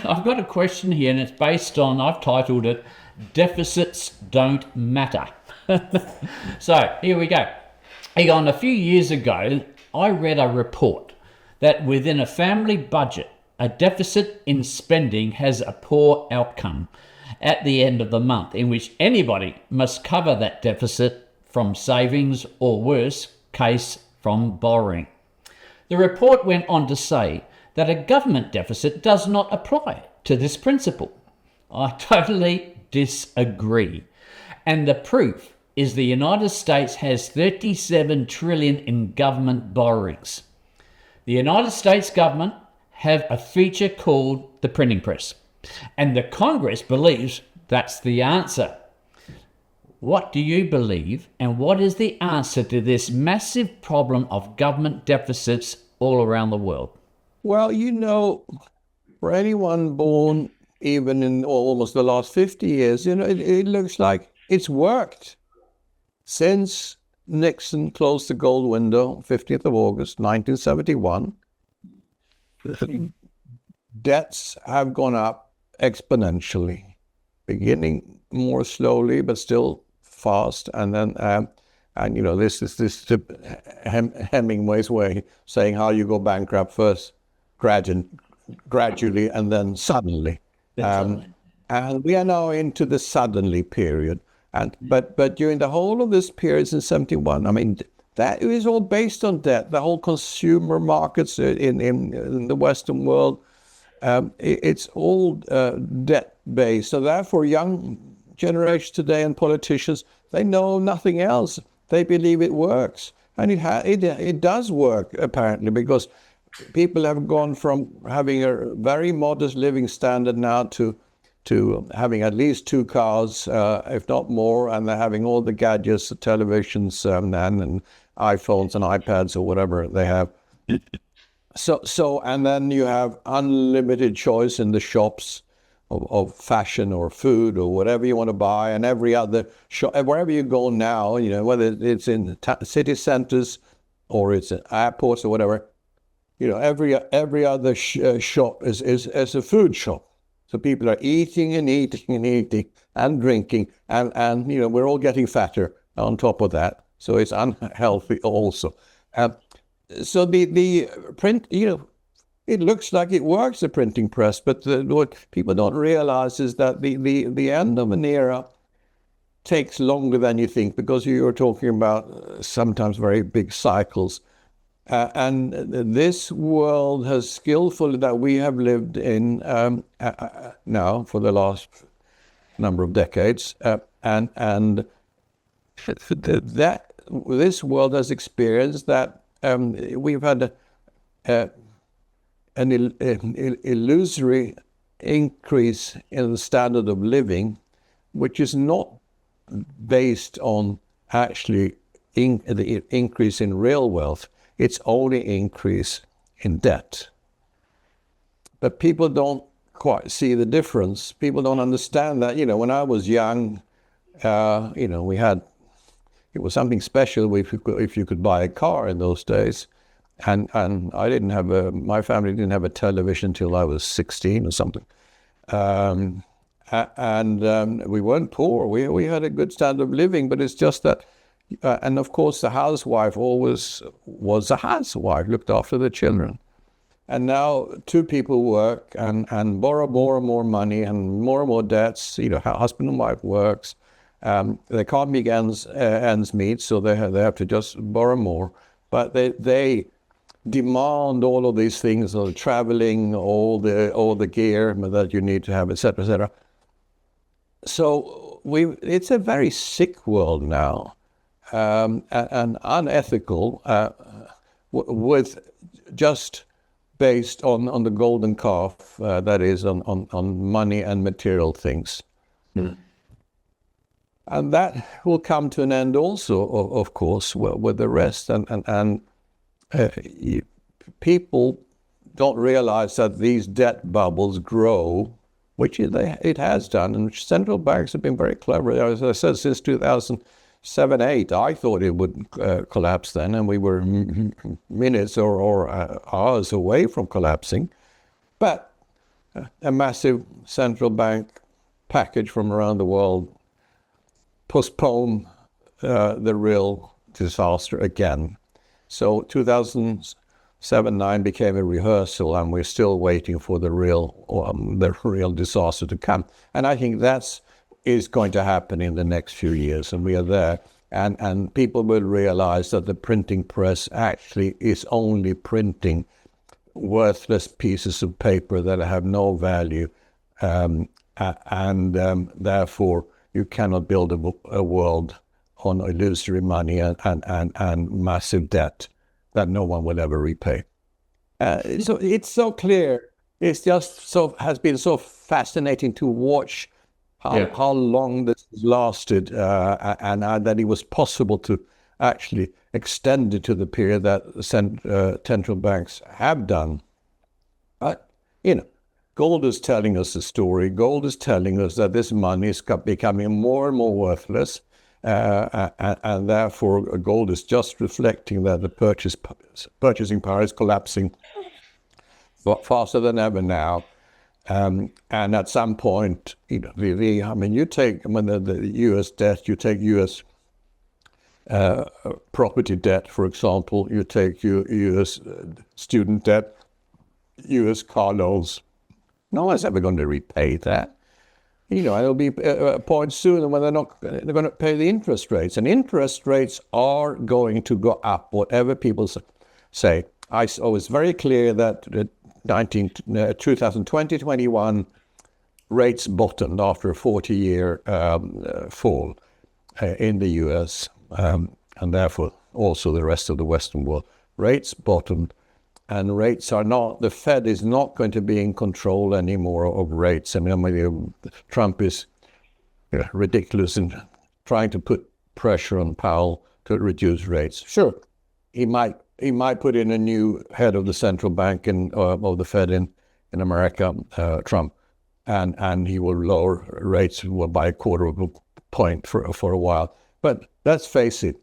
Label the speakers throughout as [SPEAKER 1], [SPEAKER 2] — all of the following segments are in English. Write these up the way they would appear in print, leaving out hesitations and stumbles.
[SPEAKER 1] I've got a question here, and it's based on, I've titled it, Deficits Don't Matter. So here we go. Egon, a few years ago, I read a report that within a family budget, a deficit in spending has a poor outcome at the end of the month, in which anybody must cover that deficit from savings or, worse case, from borrowing. The report went on to say that a government deficit does not apply to this principle. I totally disagree. And the proof is the United States has 37 trillion in government borrowings. The United States government have a feature called the printing press, and the Congress believes that's the answer. What do you believe, and what is the answer to this massive problem of government deficits all around the world?
[SPEAKER 2] Well, for anyone born even in almost the last 50 years, it looks like it's worked. Since Nixon closed the gold window, 15th of August, 1971, debts have gone up exponentially, beginning more slowly, but still fast. And then, this is Hemingway's way, saying how you go bankrupt first, gradually, and then suddenly. And we are now into the suddenly period. But during the whole of this period since 71, I mean, that is all based on debt. The whole consumer markets in the Western world, it's all debt-based. So therefore, young generation today and politicians, they know nothing else. They believe it works. And it does work, apparently, because people have gone from having a very modest living standard now to having at least 2 cars, if not more, and they're having all the gadgets, the televisions, and iPhones and iPads or whatever they have. So, and then you have unlimited choice in the shops of fashion or food or whatever you want to buy, and every other shop, wherever you go now, whether it's in city centers or it's at airports or whatever, every other shop is a food shop. So people are eating and eating and eating and drinking, and we're all getting fatter on top of that. So it's unhealthy also. So the print, it looks like it works, the printing press, but what people don't realize is that the end of an era takes longer than you think, because you're talking about sometimes very big cycles. And this world has skillfully, that we have lived in now for the last number of decades, and that this world has experienced that we've had an illusory increase in the standard of living, which is not based on actually the increase in real wealth. It's only increase in debt. But people don't quite see the difference. People don't understand that, when I was young, it was something special if you could buy a car in those days. And I didn't have my family didn't have a television until I was 16 or something. And we weren't poor. We had a good standard of living, but it's just that, and of course the housewife always was a housewife, looked after the children. And now 2 people work and borrow more and more money and more debts. Husband and wife works. They can't make ends meet, so they have to just borrow more. But they demand all of these things, of traveling, all the gear that you need to have, etc., etc. So it's a very sick world now, and unethical, with just based on the golden calf, that is on money and material things. Mm. And that will come to an end also, of course, with the rest. And people don't realize that these debt bubbles grow, which it has done. And central banks have been very clever. As I said, since 2007-8, I thought it would collapse then, and we were minutes or hours away from collapsing. But a massive central bank package from around the world postpone the real disaster again. So 2007-9 became a rehearsal, and we're still waiting for the real disaster to come. And I think is going to happen in the next few years, and we are there. And people will realize that the printing press actually is only printing worthless pieces of paper that have no value, and therefore you cannot build a world on illusory money and massive debt that no one will ever repay. So it's so clear. It's just has been so fascinating to watch how long this has lasted, and that it was possible to actually extend it to the period that central banks have done. But, gold is telling us the story. Gold is telling us that this money is becoming more and more worthless, and therefore gold is just reflecting that the purchasing power is collapsing faster than ever now. And at some point, you take the U.S. debt, you take U.S. Property debt, for example, you take U.S. student debt, U.S. car loans. No one's ever going to repay that. There'll be a point soon when they're going to pay the interest rates, and interest rates are going to go up, whatever people say. I was very clear that 2020-21 rates bottomed after a 40-year fall in the U.S. And therefore also the rest of the Western world. Rates bottomed, and rates are not. The Fed is not going to be in control anymore of rates. Trump is ridiculous in trying to put pressure on Powell to reduce rates. Sure, he might put in a new head of the central bank of the Fed in America, Trump, and he will lower rates by a quarter of a point for a while. But let's face it,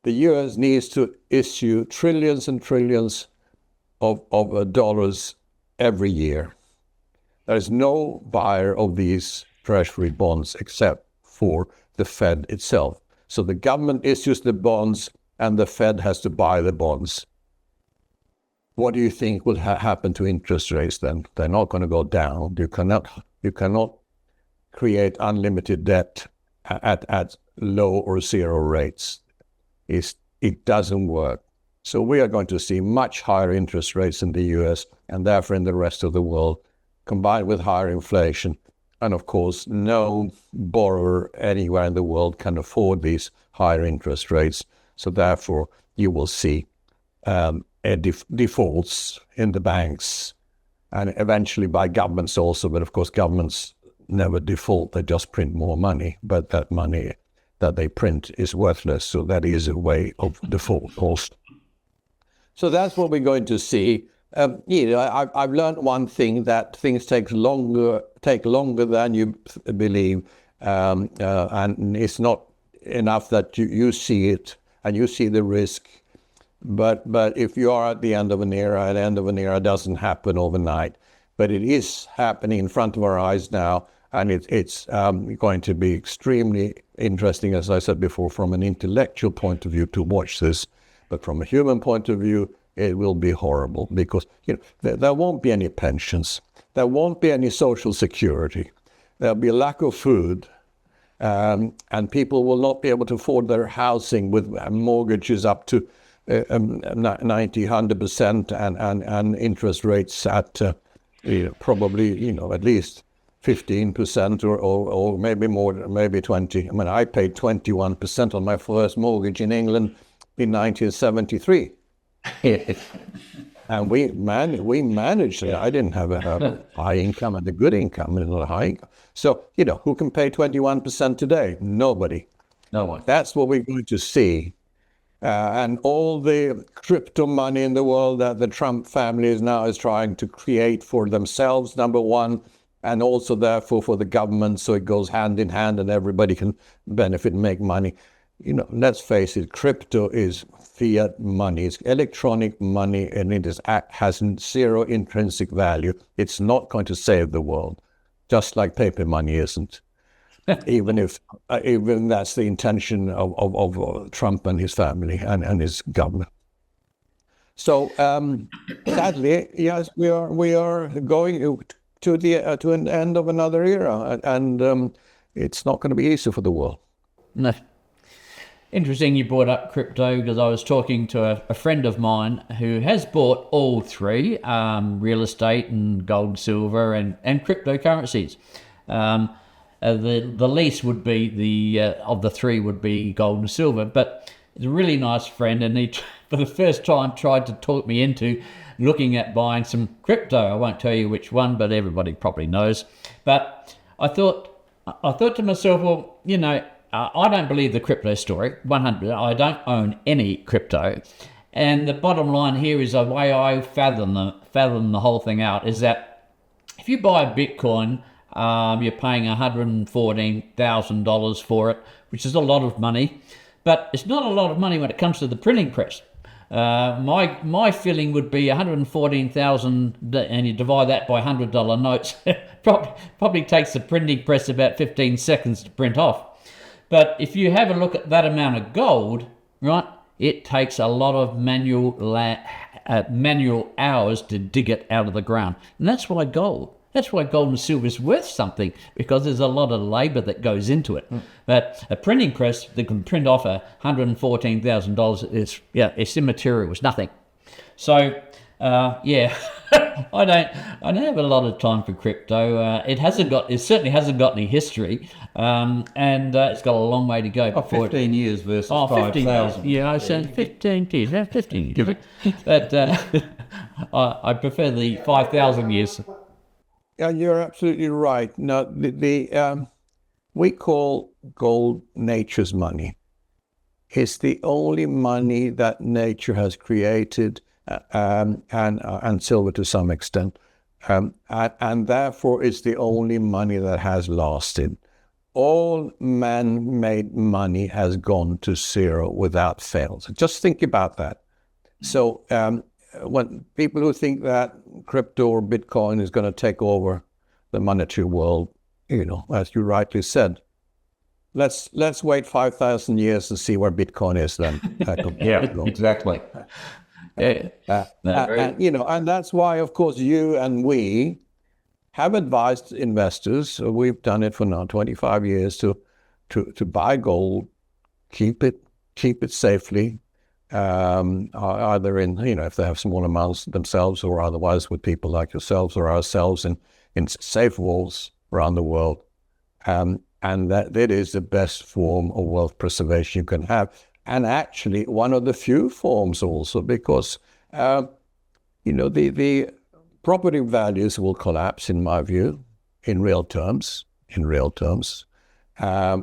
[SPEAKER 2] the U.S. needs to issue trillions and trillions of dollars every year. There is no buyer of these treasury bonds except for the Fed itself. So the government issues the bonds, and the Fed has to buy the bonds. What do you think will happen to interest rates then? They're not going to go down. You cannot create unlimited debt at low or zero rates. It doesn't work. So we are going to see much higher interest rates in the US and therefore in the rest of the world, combined with higher inflation. And of course, no borrower anywhere in the world can afford these higher interest rates. So therefore, you will see defaults in the banks, and eventually by governments also. But of course, governments never default. They just print more money. But that money that they print is worthless. So that is a way of default also. So that's what we're going to see. I've learned one thing, that things take longer than you believe, and it's not enough that you see it and you see the risk. But if you are at the end of an era, the end of an era doesn't happen overnight, but it is happening in front of our eyes now, and it's going to be extremely interesting, as I said before, from an intellectual point of view to watch this. But from a human point of view, it will be horrible, because there won't be any pensions, there won't be any social security, there'll be a lack of food, and people will not be able to afford their housing with mortgages up to 90, 100%, and interest rates at probably at least 15% or maybe more, maybe 20. I mean, I paid 21% on my first mortgage in England in 1973. And we managed it. I didn't have a high income and a good income and not a high income. So, who can pay 21% today? Nobody.
[SPEAKER 1] No one.
[SPEAKER 2] That's what we're going to see. And all the crypto money in the world that the Trump family is trying to create for themselves, number one, and also therefore for the government, so it goes hand in hand and everybody can benefit and make money. let's face it, crypto is fiat money. It's electronic money, and it has zero intrinsic value. It's not going to save the world, just like paper money isn't. Even that's the intention of Trump and his family and his government. So sadly, yes, we are going to an end of another era, and it's not going to be easy for the world.
[SPEAKER 1] No. Interesting you brought up crypto, because I was talking to a friend of mine who has bought all three, real estate and gold, silver, and cryptocurrencies. The least would be of the three would be gold and silver, but he's a really nice friend, and he for the first time tried to talk me into looking at buying some crypto. I won't tell you which one, but everybody probably knows. But I thought to myself, well, I don't believe the crypto story, 100%. I don't own any crypto. And the bottom line here is the way I fathom the whole thing out is that if you buy a Bitcoin, you're paying $114,000 for it, which is a lot of money. But it's not a lot of money when it comes to the printing press. My feeling would be $114,000, and you divide that by $100 notes. probably takes the printing press about 15 seconds to print off. But if you have a look at that amount of gold, right, it takes a lot of manual hours to dig it out of the ground. And that's why gold and silver is worth something, because there's a lot of labor that goes into it. But a printing press that can print off $114,000, it's immaterial, it's nothing. So, I don't have a lot of time for crypto. It certainly hasn't got any history, and it's got a long way to go.
[SPEAKER 3] 15 years versus 5,000.
[SPEAKER 1] Yeah, I said 15 years. 15 years. But I prefer the 5,000 years.
[SPEAKER 2] Yeah, you're absolutely right. Now, we call gold nature's money. It's the only money that nature has created, and silver to some extent, and therefore it's the only money that has lasted. All man-made money has gone to zero without fail. So just think about that. So when people who think that crypto or Bitcoin is going to take over the monetary world, as you rightly said, let's wait 5,000 years to see where Bitcoin is then.
[SPEAKER 3] Yeah, exactly.
[SPEAKER 2] And that's why, of course, you and we have advised investors. We've done it for now 25 years to buy gold, keep it safely, either in if they have small amounts themselves, or otherwise with people like yourselves or ourselves in safe vaults around the world, and that is the best form of wealth preservation you can have. And actually, one of the few forms also, because, the property values will collapse, in my view, in real terms.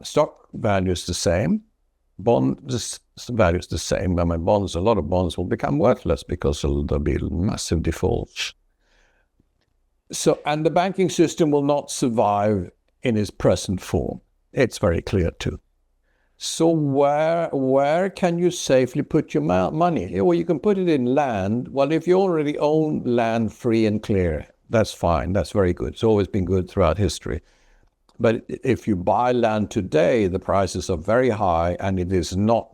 [SPEAKER 2] Stock value is the same. Bonds value is the same. A lot of bonds will become worthless because there'll be massive defaults. So, and the banking system will not survive in its present form. It's very clear too. So where can you safely put your money? Well, you can put it in land. Well, if you already own land free and clear, that's fine. That's very good. It's always been good throughout history. But if you buy land today, the prices are very high, and it is not,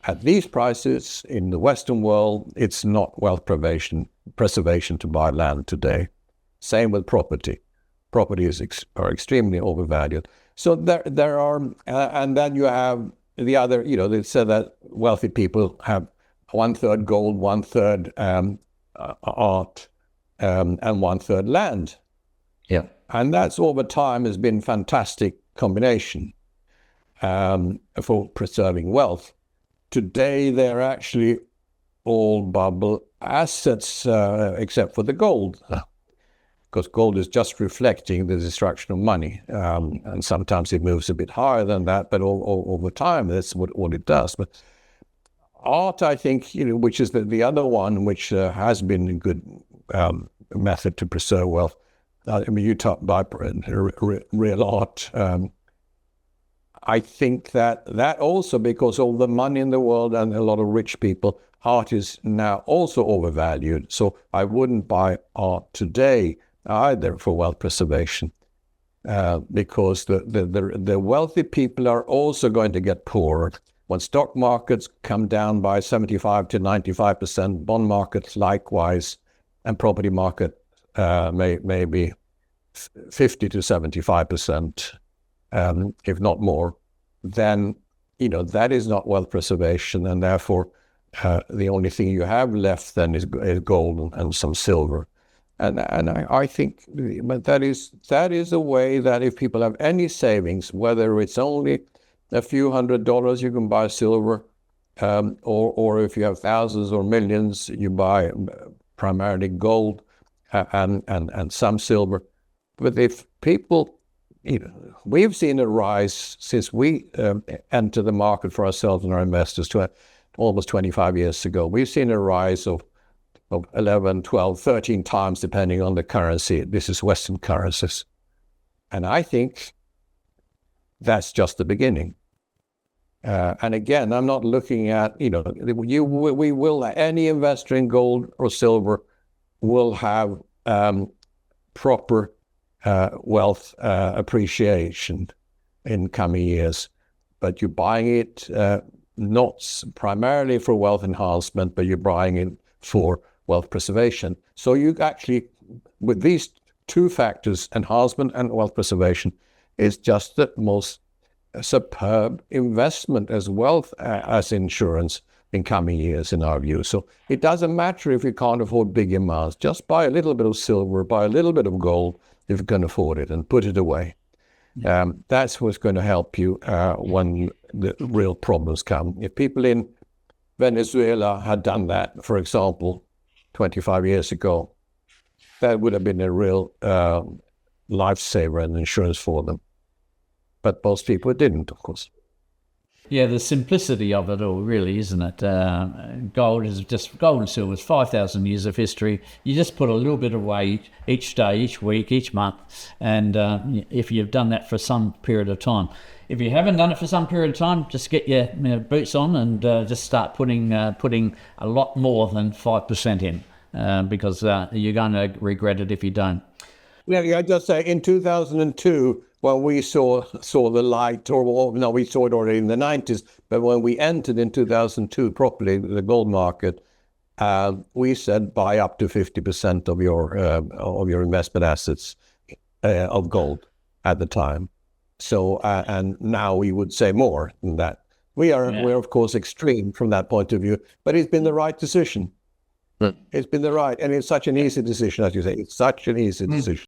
[SPEAKER 2] at these prices in the Western world, it's not wealth preservation to buy land today. Same with property. Properties are extremely overvalued. So there are, and then you have the other, they said that wealthy people have 1/3 gold, 1/3 art, and 1/3 land.
[SPEAKER 3] Yeah.
[SPEAKER 2] And that's over time has been fantastic combination for preserving wealth. Today, they're actually all bubble assets, except for the gold. Because gold is just reflecting the destruction of money. And sometimes it moves a bit higher than that, but over time, that's what it does. But art, I think, which is the other one, which has been a good method to preserve wealth. You talk about real art. I think that also, because all the money in the world and a lot of rich people, art is now also overvalued. So I wouldn't buy art today either for wealth preservation, because the wealthy people are also going to get poorer. When stock markets come down by 75 to 95%, bond markets likewise, and property market maybe 50 to 75%, if not more, then that is not wealth preservation, and therefore the only thing you have left then is gold and some silver. And I think that is a way that if people have any savings, whether it's only a few $100s, you can buy silver, or if you have thousands or millions, you buy primarily gold and some silver. But if people, we've seen a rise since we entered the market for ourselves and our investors almost 25 years ago. We've seen a rise of 11, 12, 13 times, depending on the currency. This is Western currencies. And I think that's just the beginning. And again, I'm not looking at, any investor in gold or silver will have proper wealth appreciation in coming years. But you're buying it not primarily for wealth enhancement, but you're buying it for wealth preservation. So you actually, with these two factors, enhancement and wealth preservation, is just the most superb investment as wealth as insurance in coming years, in our view. So it doesn't matter if you can't afford big amounts. Just buy a little bit of silver, buy a little bit of gold if you can afford it, and put it away. That's what's going to help you when the real problems come. If people in Venezuela had done that, for example, 25 years ago, that would have been a real lifesaver and insurance for them. But most people didn't, of course.
[SPEAKER 1] Yeah, the simplicity of it all, really, isn't it? Gold and silver is 5,000 years of history. You just put a little bit away each day, each week, each month, and if you've done that for some period of time. If you haven't done it for some period of time, just get your boots on and just start putting a lot more than 5% in, because you're going to regret it if you don't.
[SPEAKER 2] Yeah, I just say in 2002, when we saw the light, we saw it already in the 90s, but when we entered in 2002 properly, the gold market, we said buy up to 50% of your investment assets of gold at the time. So and now we would say more than that. We're of course extreme from that point of view, but it's been the right decision. It's been the right, and it's such an easy decision, as you say. It's such an easy decision.